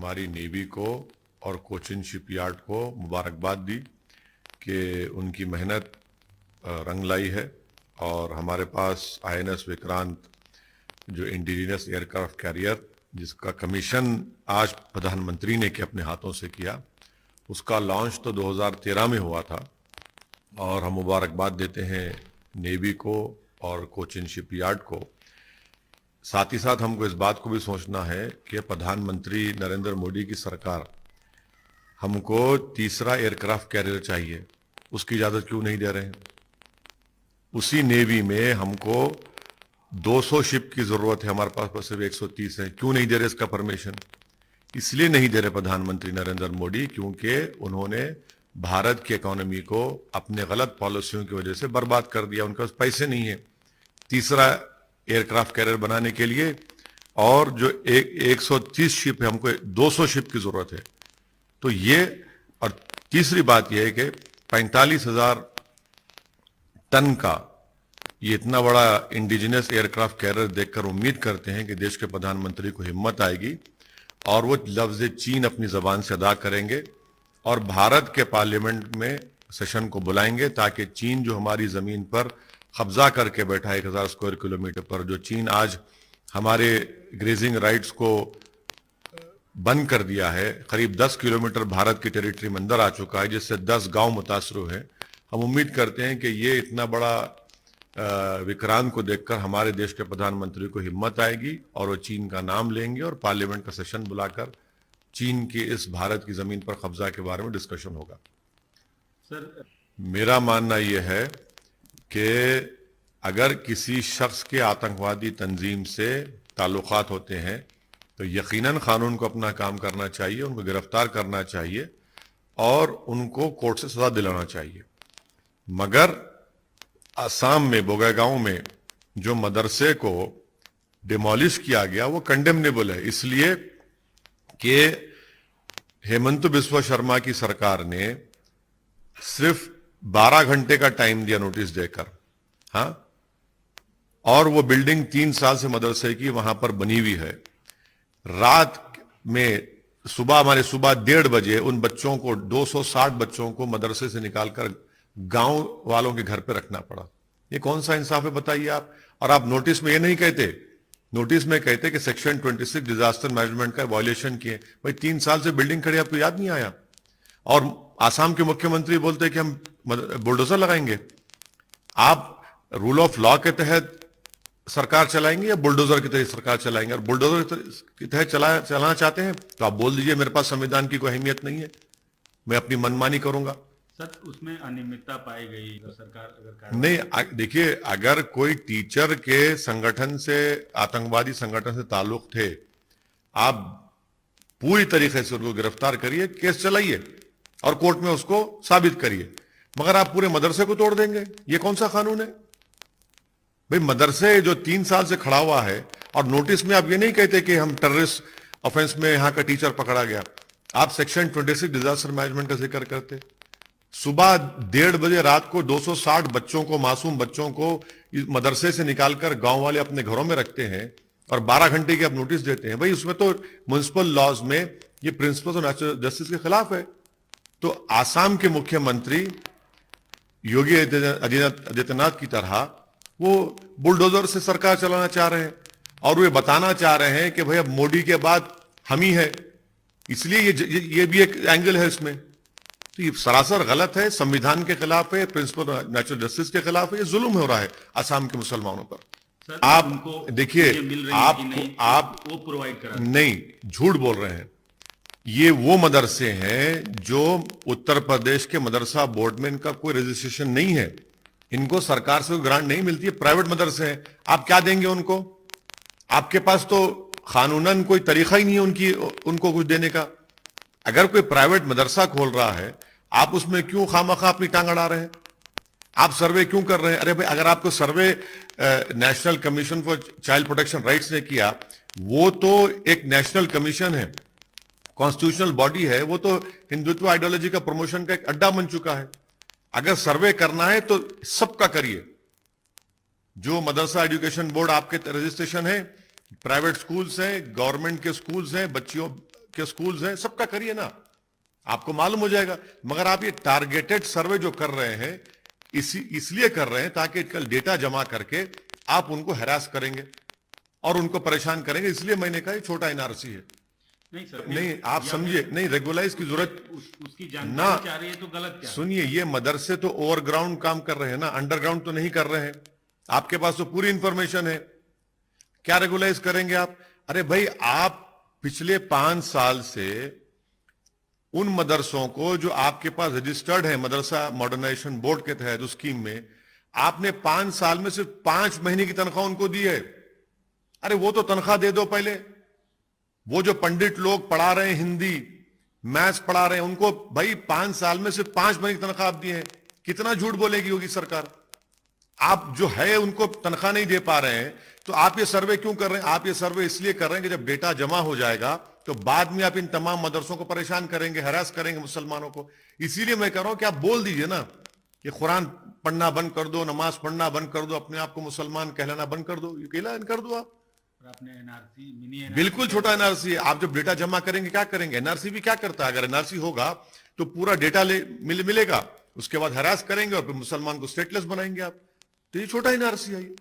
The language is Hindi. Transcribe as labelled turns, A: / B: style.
A: हमारी नेवी को और कोचिन शिपयार्ड को मुबारकबाद दी कि उनकी मेहनत रंग लाई है और हमारे पास INS विक्रांत जो इंडिजिनस एयरक्राफ्ट कैरियर जिसका कमीशन आज प्रधानमंत्री ने अपने हाथों से किया, उसका लॉन्च तो 2013 में हुआ था और हम मुबारकबाद देते हैं नेवी को और कोचिन शिपयार्ड को। साथ ही साथ हमको इस बात को भी सोचना है कि प्रधानमंत्री नरेंद्र मोदी की सरकार हमको तीसरा एयरक्राफ्ट कैरियर चाहिए, उसकी इजाज़त क्यों नहीं दे रहे हैं? उसी नेवी में हमको 200 शिप की ज़रूरत है, हमारे पास सिर्फ 130 है, क्यों नहीं दे रहे इसका परमिशन? इसलिए नहीं दे रहे प्रधानमंत्री नरेंद्र मोदी क्योंकि उन्होंने भारत की इकोनॉमी को अपने गलत पॉलिसियों की वजह से बर्बाद कर दिया। उनके पास पैसे नहीं है तीसरा एयरक्राफ्ट कैरियर बनाने के लिए, और जो 130 शिप है, हमको 200 शिप की जरूरत है। तो ये, और तीसरी बात यह है कि 45,000 टन का ये इतना बड़ा इंडिजिनस एयरक्राफ्ट कैरियर देखकर उम्मीद करते हैं कि देश के प्रधानमंत्री को हिम्मत आएगी और वो लफ्ज चीन अपनी जबान से अदा करेंगे और भारत के पार्लियामेंट में सेशन को बुलाएंगे ताकि चीन जो हमारी जमीन पर कब्जा करके बैठा है 1000 स्क्वायर किलोमीटर पर, जो चीन आज हमारे ग्रेजिंग राइट्स को बंद कर दिया है, करीब 10 किलोमीटर भारत की टेरिटरी में अंदर आ चुका है, जिससे 10 गांव मुतासर हैं। हम उम्मीद करते हैं कि ये इतना बड़ा विक्रांत को देखकर हमारे देश के प्रधानमंत्री को हिम्मत आएगी और वो चीन का नाम लेंगे और पार्लियामेंट का सेशन बुलाकर चीन के इस भारत की जमीन पर कब्जा के बारे में डिस्कशन होगा।
B: सर,
A: मेरा मानना यह है कि अगर किसी शख्स के आतंकवादी तंजीम से ताल्लुकात होते हैं तो यकीनन कानून को अपना काम करना चाहिए, उनको गिरफ्तार करना चाहिए और उनको कोर्ट से सजा दिलाना चाहिए। मगर असम में बोगैगांव में जो मदरसे को डिमोलिश किया गया वो कंडेमनेबल है, इसलिए कि हेमंत बिस्वा शर्मा की सरकार ने सिर्फ 12 घंटे का टाइम दिया नोटिस देकर, हाँ, और वो बिल्डिंग 3 साल से मदरसे की वहां पर बनी हुई है। रात में सुबह 1:30 बजे उन बच्चों को 260 बच्चों को मदरसे से निकालकर गांव वालों के घर पे रखना पड़ा। ये कौन सा इंसाफ है बताइए आप? और आप नोटिस में ये नहीं कहते, नोटिस में कहते कि सेक्शन 26 डिजास्टर मैनेजमेंट का वायलेशन किए। भाई 3 साल से बिल्डिंग खड़ी, आपको याद नहीं आया? और आसाम के मुख्यमंत्री बोलते हैं कि हम बुलडोजर लगाएंगे। आप रूल ऑफ लॉ के तहत सरकार चलाएंगे या बुलडोजर की तहत सरकार चलाएंगे? और बुलडोजर की तहत चलाना चाहते हैं तो आप बोल दीजिए मेरे पास संविधान की कोई अहमियत नहीं है, मैं अपनी मनमानी करूंगा।
B: सर, उसमें अनियमितता पाई गई, सरकार अगर
A: नहीं, देखिए, अगर कोई टीचर के संगठन से, आतंकवादी संगठन से ताल्लुक थे, आप पूरी तरीके से उनको गिरफ्तार करिए, केस चलाइए और कोर्ट में उसको साबित करिए। मगर आप पूरे मदरसे को तोड़ देंगे, ये कौन सा कानून है भाई? मदरसे जो 3 साल से खड़ा हुआ है और नोटिस में आप ये नहीं कहते कि हम टेररिस्ट ऑफेंस में यहां का टीचर पकड़ा गया, आप सेक्शन 26 डिजास्टर मैनेजमेंट का जिक्र करते। सुबह 1:30 बजे रात को 260 बच्चों को, मासूम बच्चों को मदरसे से निकालकर गांव वाले अपने घरों में रखते हैं और 12 घंटे की आप नोटिस देते हैं। भाई उसमें तो म्युनिसिपल लॉज में ये प्रिंसिपल्स ऑफ नेचुरल जस्टिस के खिलाफ है। तो आसाम के मुख्यमंत्री योगी आदित्यनाथ की तरह वो बुलडोजर से सरकार चलाना चाह रहे हैं और वे बताना चाह रहे हैं कि भाई अब मोदी के बाद हम ही है, इसलिए ये भी एक एंगल है इसमें। तो ये सरासर गलत है, संविधान के खिलाफ है, प्रिंसिपल नेचुरल जस्टिस के खिलाफ है, ये जुल्म हो रहा है आसाम के मुसलमानों पर। आप देखिए, आप
B: वो प्रोवाइड करा
A: नहीं, झूठ बोल रहे हैं। ये वो मदरसे हैं जो उत्तर प्रदेश के मदरसा बोर्ड में इनका कोई रजिस्ट्रेशन नहीं है, इनको सरकार से ग्रांट नहीं मिलती है, प्राइवेट मदरसे हैं। आप क्या देंगे उनको? आपके पास तो कानूनन कोई तरीका ही नहीं है उनको कुछ देने का। अगर कोई प्राइवेट मदरसा खोल रहा है, आप उसमें क्यों खामखा अपनी टांग अड़ा रहे हैं? आप सर्वे क्यों कर रहे हैं? अरे भाई, अगर आपको survey national commission for child protection rights ने किया, वो तो एक नेशनल कमीशन है, कॉन्स्टिट्यूशनल बॉडी है, वो तो हिंदुत्व आइडियोलॉजी का प्रमोशन का एक अड्डा बन चुका है। अगर सर्वे करना है तो सबका करिए। जो मदरसा एजुकेशन बोर्ड आपके रजिस्ट्रेशन है, प्राइवेट स्कूल्स हैं, गवर्नमेंट के स्कूल्स हैं, बच्चियों के स्कूल्स हैं, सबका करिए ना, आपको मालूम हो जाएगा। मगर आप ये टारगेटेड सर्वे जो कर रहे हैं इसलिए कर रहे हैं ताकि कल डेटा जमा करके आप उनको हैरास करेंगे और उनको परेशान करेंगे, इसलिए मैंने कहा ये छोटा एनआरसी है।
B: नहीं सर,
A: नहीं, आप समझिए, नहीं, रेगुलाइज की जरूरत
B: उसकी
A: ना।
B: जानकारी चाह रही है तो गलत क्या है?
A: सुनिए, ये मदरसे तो ओवरग्राउंड काम कर रहे हैं ना, अंडरग्राउंड तो नहीं कर रहे हैं। आपके पास तो पूरी इंफॉर्मेशन है, क्या रेगुलाइज करेंगे आप? अरे भाई, आप पिछले 5 साल से उन मदरसों को जो आपके पास रजिस्टर्ड है मदरसा मॉडर्नाइजेशन बोर्ड के तहत उस स्कीम में, आपने 5 साल में सिर्फ 5 महीने की तनख्वाह उनको दी है। अरे वो तो तनख्वाह दे दो पहले। वो जो पंडित लोग पढ़ा रहे हैं, हिंदी मैथ्स पढ़ा रहे हैं, उनको भाई 5 साल में सिर्फ 5 महीने की तनख्वाह आप दी है। कितना झूठ बोलेगी होगी सरकार? आप जो है उनको तनख्वाह नहीं दे पा रहे हैं, तो आप ये सर्वे क्यों कर रहे हैं? आप ये सर्वे इसलिए कर रहे हैं कि जब डेटा जमा हो जाएगा तो बाद में आप इन तमाम मदरसों को परेशान करेंगे, हरास करेंगे मुसलमानों को। इसीलिए मैं कह रहा हूं कि आप बोल दीजिए ना कि कुरान पढ़ना बंद कर दो, नमाज पढ़ना बंद कर दो, अपने आप को मुसलमान कहलाना बंद कर दो, ये ऐलान कर दो आप।
B: और आपने एनआरसी, मिनी एनआरसी,
A: बिल्कुल छोटा एनआरसी है। आप जब डेटा जमा करेंगे क्या करेंगे? एनआरसी भी क्या करता है? अगर एनआरसी होगा तो पूरा डेटा मिलेगा, उसके बाद हरास करेंगे और फिर मुसलमान को स्टेटलेस बनाएंगे आप। तो ये छोटा एनआरसी है ये।